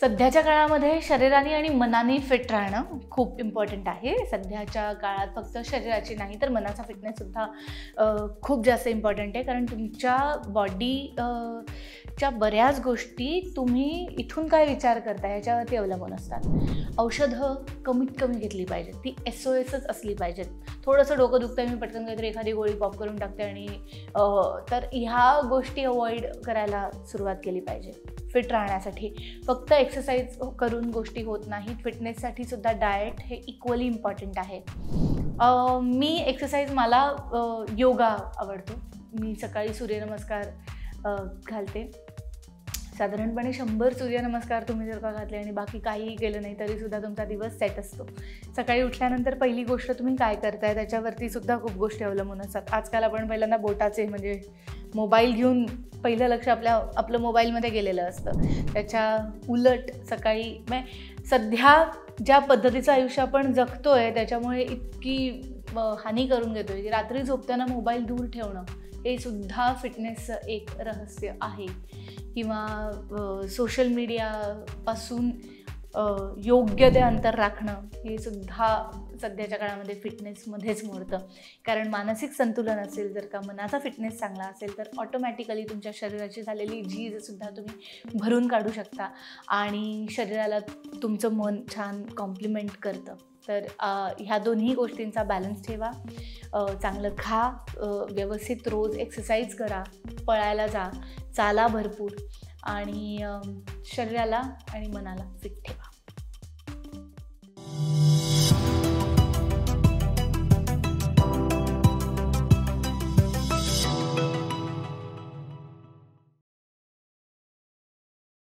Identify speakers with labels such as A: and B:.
A: सध्याच्या काळामध्ये शरीराने आणि मनाने फिट राहणं खूप इम्पॉर्टंट आहे. सध्याच्या काळात फक्त शरीराची नाही तर मनाचा फिटनेससुद्धा खूप जास्त इम्पॉर्टंट आहे. कारण तुमच्या बॉडीच्या बऱ्याच गोष्टी तुम्ही इथून काय विचार करता ह्याच्यावरती अवलंबून असतात. औषधं कमीत कमी घेतली पाहिजेत, ती SOSच असली पाहिजेत. थोडंसं डोकं दुखतं मी पटकन काहीतरी एखादी गोळी पॉप करून टाकते आणि तर ह्या गोष्टी अवॉइड करायला सुरुवात केली पाहिजे. फिट राहण्यासाठी फक्त एक्सरसाइज करून गोष्टी होत नाहीत. फिटनेससाठी सुद्धा डाएट हे इक्वली इम्पॉर्टंट आहे. मी एक्सरसाइज मला योगा आवडतो. मी सकाळी सूर्यनमस्कार घालते. साधारणपणे 100 सूर्यनमस्कार तुम्ही जर का घातले आणि बाकी काहीही केलं नाही तरीसुद्धा तुमचा दिवस सेट असतो. सकाळी उठल्यानंतर पहिली गोष्ट तुम्ही काय करताय त्याच्यावरती सुद्धा खूप गोष्टी अवलंबून असतात. आजकाल आपण पहिल्यांदा बोटाचे म्हणजे मोबाईल घेऊन पहिलं लक्ष आपलं मोबाईलमध्ये गेलेलं असतं. त्याच्या उलट सकाळी सध्या ज्या पद्धतीचं आयुष्य आपण जगतोय त्याच्यामुळे इतकी हानी करून घेतोय की रात्री झोपताना मोबाईल दूर ठेवणं हे सुद्धा फिटनेसचं एक रहस्य आहे. किंवा सोशल मीडियापासून योग्य ते अंतर राखणं हे सुद्धा सध्याच्या काळामध्ये फिटनेसमध्येच मोडतं. कारण मानसिक संतुलन असेल, जर का मनाचा फिटनेस चांगला असेल तर ऑटोमॅटिकली तुमच्या शरीराची झालेली झीजसुद्धा तुम्ही भरून काढू शकता आणि शरीराला तुमचं मन छान कॉम्प्लिमेंट करतं. तर ह्या दोन्ही गोष्टींचा बॅलन्स ठेवा. चांगलं खा, व्यवस्थित रोज एक्सरसाइज करा, पळायला जा, चाला भरपूर आणि शरीराला आणि मनाला फिट ठेवा.